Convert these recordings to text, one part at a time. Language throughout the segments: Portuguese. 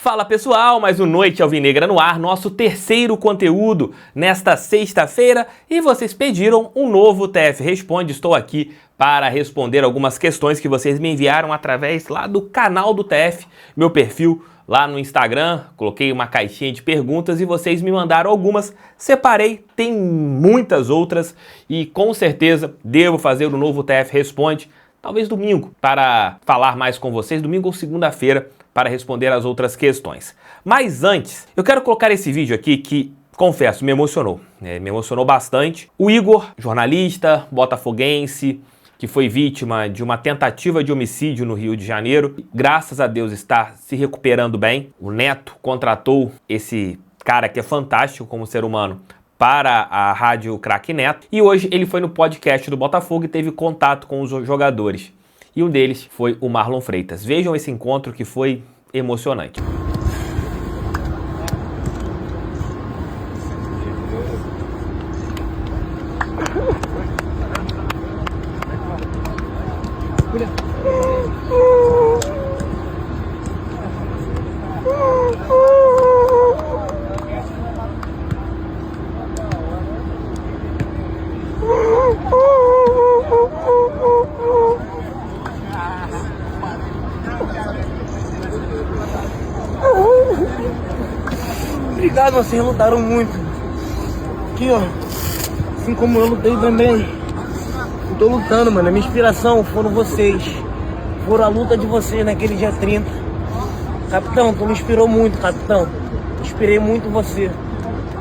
Fala pessoal, mais um Noite Alvinegra no ar, nosso terceiro conteúdo nesta sexta-feira e vocês pediram um novo TF Responde. Estou aqui para responder algumas questões que vocês me enviaram através lá do canal do TF, meu perfil lá no Instagram. Coloquei uma caixinha de perguntas e vocês me mandaram algumas, separei, tem muitas outras e com certeza devo fazer um novo TF Responde, talvez domingo, para falar mais com vocês, domingo ou segunda-feira, para responder as outras questões. Mas antes, eu quero colocar esse vídeo aqui que, confesso, me emocionou. Me emocionou bastante. O Igor, jornalista, botafoguense, que foi vítima de uma tentativa de homicídio no Rio de Janeiro, graças a Deus está se recuperando bem. O Neto contratou esse cara que é fantástico como ser humano para a Rádio Craque Neto, e hoje ele foi no podcast do Botafogo e teve contato com os jogadores. E um deles foi o Marlon Freitas. Vejam esse encontro que foi emocionante. Obrigado, vocês lutaram muito. Aqui, ó. Assim como eu lutei também. Eu tô lutando, mano. A minha inspiração foram vocês. Foram a luta de vocês naquele dia 30. Capitão, tu me inspirou muito, capitão. Inspirei muito você.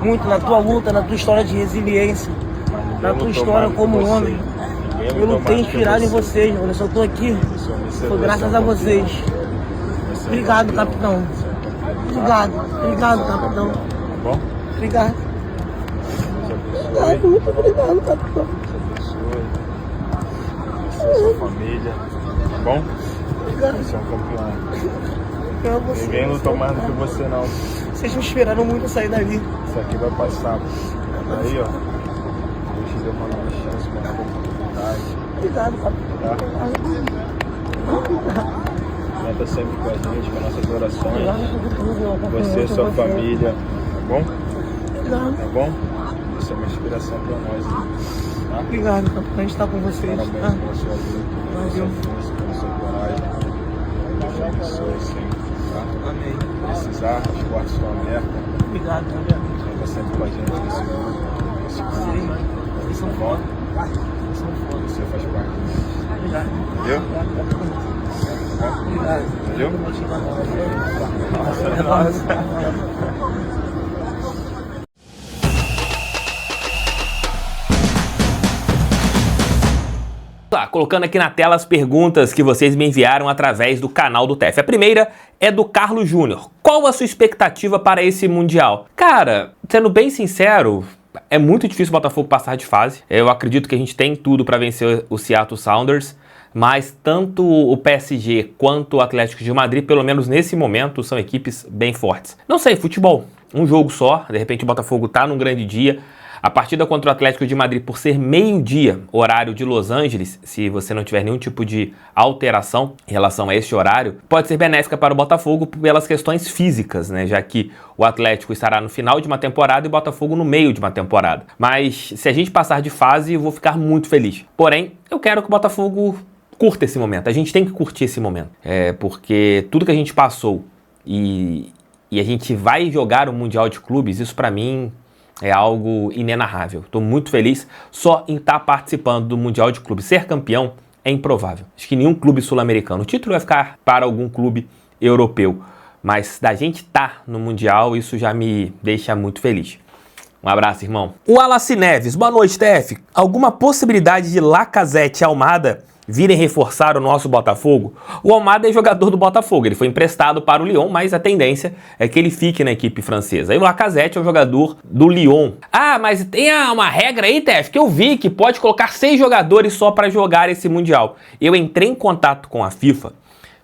Muito na tua luta, na tua história de resiliência. Na tua história como homem. Eu lutei inspirado em vocês, mano. Eu só tô aqui. Foi graças a vocês. Obrigado, capitão. Obrigado, capitão. Tá bom? Obrigado. Muito obrigado, capitão. Você é sua família, tá bom? Obrigado. Você é um campeão. Você. Ninguém lutou mais do que você, não. Vocês me esperaram muito a sair dali. Isso aqui vai passar. Aí, ó. Deus te deu uma nova chance, uma nova oportunidade. Obrigado, capitão. Tá? Conta sempre com a gente, com nossas orações. Você e sua família, tá bom? Tá bom? Você é uma inspiração pra nós. Tá? Obrigado, capitão. A gente tá com vocês. Parabéns pela sua luta, pela sua força, pela sua coragem. Deus te abençoe sempre, tá? Amém. Precisar, as portas estão abertas. Obrigado, capitão. Conta sempre com a gente nesse grupo. Vocês são foda. Vocês são foda. Você faz parte disso. Obrigado. Entendeu? Obrigado. Valeu? É nóis. Tá, colocando aqui na tela as perguntas que vocês me enviaram através do canal do TF. A primeira é do Carlos Júnior. Qual a sua expectativa para esse Mundial? Cara, sendo bem sincero, é muito difícil o Botafogo passar de fase. Eu acredito que a gente tem tudo para vencer o Seattle Sounders, mas tanto o PSG quanto o Atlético de Madrid, pelo menos nesse momento, são equipes bem fortes. Não sei, futebol, um jogo só, de repente o Botafogo tá num grande dia. A partida contra o Atlético de Madrid, por ser meio-dia, horário de Los Angeles, se você não tiver nenhum tipo de alteração em relação a esse horário, pode ser benéfica para o Botafogo pelas questões físicas, né? Já que o Atlético estará no final de uma temporada e o Botafogo no meio de uma temporada. Mas se a gente passar de fase, eu vou ficar muito feliz. Porém, eu quero que o Botafogo curta esse momento. A gente tem que curtir esse momento. Porque tudo que a gente passou e a gente vai jogar o Mundial de Clubes, isso para mim é algo inenarrável. Estou muito feliz só em estar participando do Mundial de Clubes. Ser campeão é improvável. Acho que nenhum clube sul-americano. O título vai ficar para algum clube europeu. Mas da gente estar no Mundial, isso já me deixa muito feliz. Um abraço, irmão. O Wallace Neves. Boa noite, TF. Alguma possibilidade de Lacazette e Almada virem reforçar o nosso Botafogo? O Almada é jogador do Botafogo, ele foi emprestado para o Lyon, mas a tendência é que ele fique na equipe francesa. E o Lacazette é um jogador do Lyon. Ah, mas tem uma regra aí, TF, que eu vi que pode colocar 6 jogadores só para jogar esse Mundial. Eu entrei em contato com a FIFA,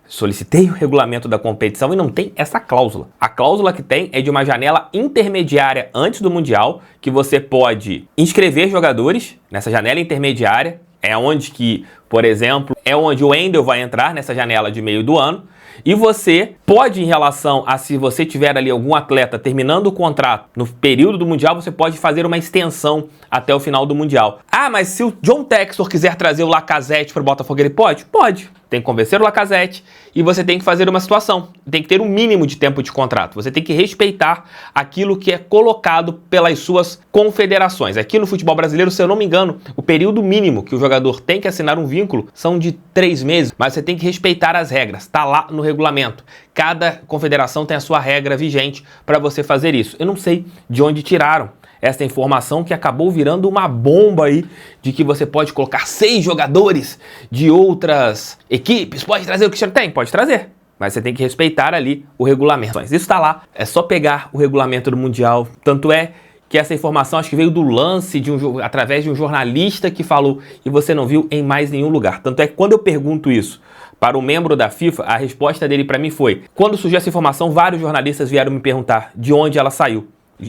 solicitei o regulamento da competição e não tem essa cláusula. A cláusula que tem é de uma janela intermediária antes do Mundial, que você pode inscrever jogadores nessa janela intermediária. É onde que, por exemplo, é onde o Wendel vai entrar nessa janela de meio do ano. E você pode, em relação a se você tiver ali algum atleta terminando o contrato no período do Mundial, você pode fazer uma extensão até o final do Mundial. Ah, mas se o John Textor quiser trazer o Lacazette para o Botafogo, ele pode? Pode. Tem que convencer o Lacazette e você tem que fazer uma situação. Tem que ter um mínimo de tempo de contrato. Você tem que respeitar aquilo que é colocado pelas suas confederações. Aqui no futebol brasileiro, se eu não me engano, o período mínimo que o jogador tem que assinar um vínculo são de 3 meses, mas você tem que respeitar as regras. Está lá no regulamento. Cada confederação tem a sua regra vigente para você fazer isso. Eu não sei de onde tiraram essa informação que acabou virando uma bomba aí de que você pode colocar 6 jogadores de outras equipes. Pode trazer o Cristiano? Tem, pode trazer. Mas você tem que respeitar ali o regulamento. Isso está lá, é só pegar o regulamento do Mundial. Tanto é que essa informação acho que veio do Lance, através de um jornalista que falou e você não viu em mais nenhum lugar. Tanto é que quando eu pergunto isso para um membro da FIFA, a resposta dele para mim foi: quando surgiu essa informação, vários jornalistas vieram me perguntar de onde ela saiu.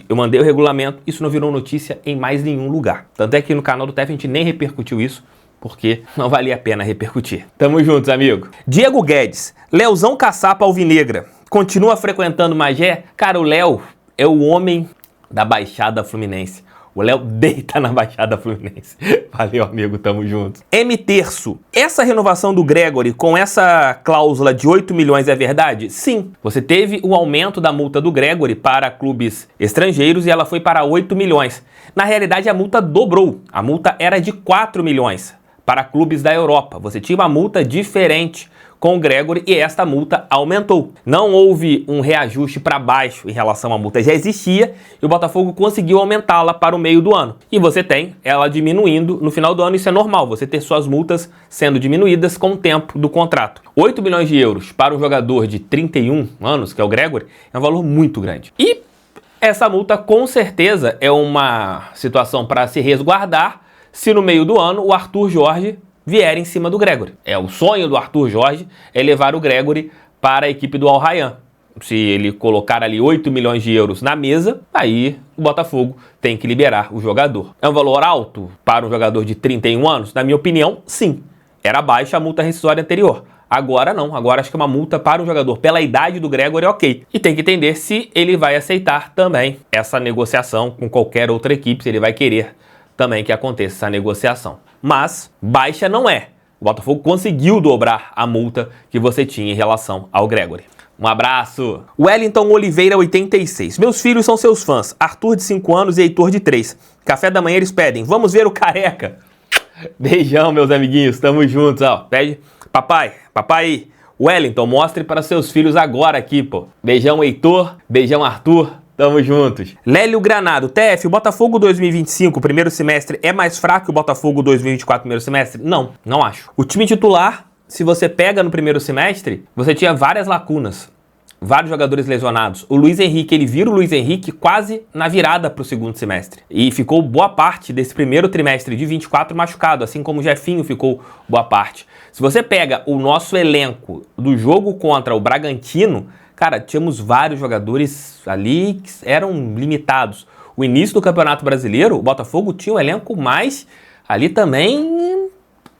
Eu mandei o regulamento, isso não virou notícia em mais nenhum lugar. Tanto é que no canal do TEF a gente nem repercutiu isso, porque não valia a pena repercutir. Tamo juntos, amigo. Diego Guedes, Leozão Caçapa Alvinegra, continua frequentando Magé? Cara, o Léo é o homem da Baixada Fluminense. O Léo deita na Baixada Fluminense. Valeu, amigo, tamo junto. M. Terço, essa renovação do Gregori com essa cláusula de 8 milhões é verdade? Sim. Você teve o aumento da multa do Gregori para clubes estrangeiros e ela foi para 8 milhões. Na realidade, a multa dobrou. A multa era de 4 milhões para clubes da Europa. Você tinha uma multa diferente com o Gregori e esta multa aumentou. Não houve um reajuste para baixo em relação à multa, já existia e o Botafogo conseguiu aumentá-la para o meio do ano. E você tem ela diminuindo no final do ano, isso é normal, você ter suas multas sendo diminuídas com o tempo do contrato. 8 milhões de euros para um jogador de 31 anos, que é o Gregori, é um valor muito grande. E essa multa com certeza é uma situação para se resguardar se no meio do ano o Arthur Jorge vier em cima do Gregori. É o sonho do Arthur Jorge é levar o Gregori para a equipe do Al Rayyan. Se ele colocar ali 8 milhões de euros na mesa, aí o Botafogo tem que liberar o jogador. É um valor alto para um jogador de 31 anos? Na minha opinião, sim. Era baixa a multa rescisória anterior. Agora não, agora acho que é uma multa para o jogador pela idade do Gregori, ok. E tem que entender se ele vai aceitar também essa negociação com qualquer outra equipe, se ele vai querer também que aconteça essa negociação. Mas baixa não é. O Botafogo conseguiu dobrar a multa que você tinha em relação ao Gregori. Um abraço. Wellington Oliveira, 86. Meus filhos são seus fãs. Arthur de 5 anos e Heitor de 3. Café da manhã eles pedem. Vamos ver o Careca. Beijão, meus amiguinhos. Tamo juntos, ó. Pede. Papai. Wellington, mostre para seus filhos agora aqui, pô. Beijão, Heitor. Beijão, Arthur. Tamo juntos. Lélio Granado, TF, o Botafogo 2025, primeiro semestre, é mais fraco que o Botafogo 2024, primeiro semestre? Não, não acho. O time titular, se você pega no primeiro semestre, você tinha várias lacunas, vários jogadores lesionados. O Luiz Henrique, ele vira o Luiz Henrique quase na virada para o segundo semestre. E ficou boa parte desse primeiro trimestre de 24 machucado, assim como o Jefinho ficou boa parte. Se você pega o nosso elenco do jogo contra o Bragantino, cara, tínhamos vários jogadores ali que eram limitados. O início do Campeonato Brasileiro, o Botafogo tinha um elenco mais ali também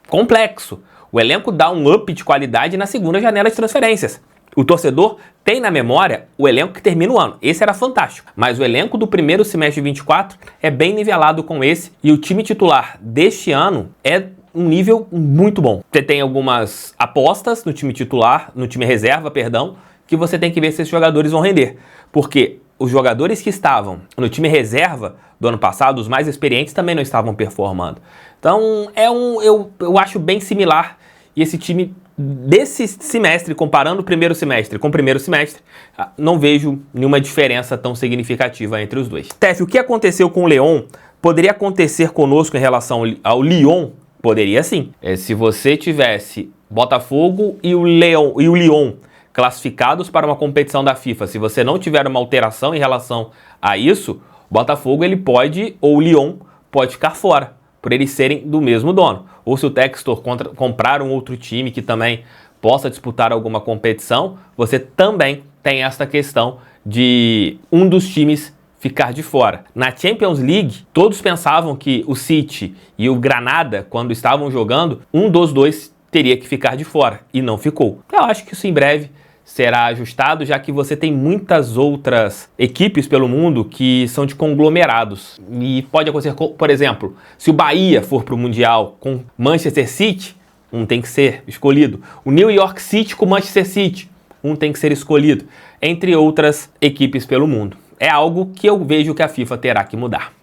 complexo. O elenco dá um up de qualidade na segunda janela de transferências. O torcedor tem na memória o elenco que termina o ano. Esse era fantástico. Mas o elenco do primeiro semestre de 24 é bem nivelado com esse. E o time titular deste ano é um nível muito bom. Você tem algumas apostas no time titular, no time reserva, perdão, que você tem que ver se esses jogadores vão render. Porque os jogadores que estavam no time reserva do ano passado, os mais experientes, também não estavam performando. Então, eu acho bem similar. E esse time desse semestre, comparando o primeiro semestre com o primeiro semestre, não vejo nenhuma diferença tão significativa entre os dois. Tef, o que aconteceu com o Leon poderia acontecer conosco em relação ao Lyon? Poderia sim. Se você tivesse Botafogo e o Lyon classificados para uma competição da FIFA, se você não tiver uma alteração em relação a isso, o Botafogo ele pode, ou o Lyon pode ficar fora, por eles serem do mesmo dono. Ou se o Textor comprar um outro time que também possa disputar alguma competição, você também tem esta questão de um dos times ficar de fora. Na Champions League, todos pensavam que o City e o Granada, quando estavam jogando, um dos dois teria que ficar de fora, e não ficou. Eu acho que isso em breve será ajustado, já que você tem muitas outras equipes pelo mundo que são de conglomerados. E pode acontecer, por exemplo, se o Bahia for para o Mundial com Manchester City, um tem que ser escolhido. O New York City com Manchester City, um tem que ser escolhido. Entre outras equipes pelo mundo. É algo que eu vejo que a FIFA terá que mudar.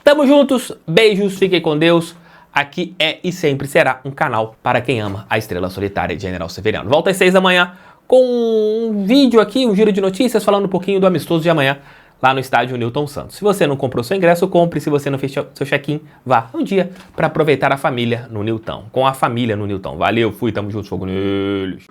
Tamo juntos, beijos, fiquem com Deus. Aqui é e sempre será um canal para quem ama a estrela solitária de General Severiano. Volta às 6 da manhã com um vídeo aqui, um giro de notícias, falando um pouquinho do amistoso de amanhã lá no estádio Newton Santos. Se você não comprou seu ingresso, compre. Se você não fez seu check-in, vá um dia para aproveitar a família no Newton. Com a família no Newton. Valeu, fui, tamo junto, fogo neles.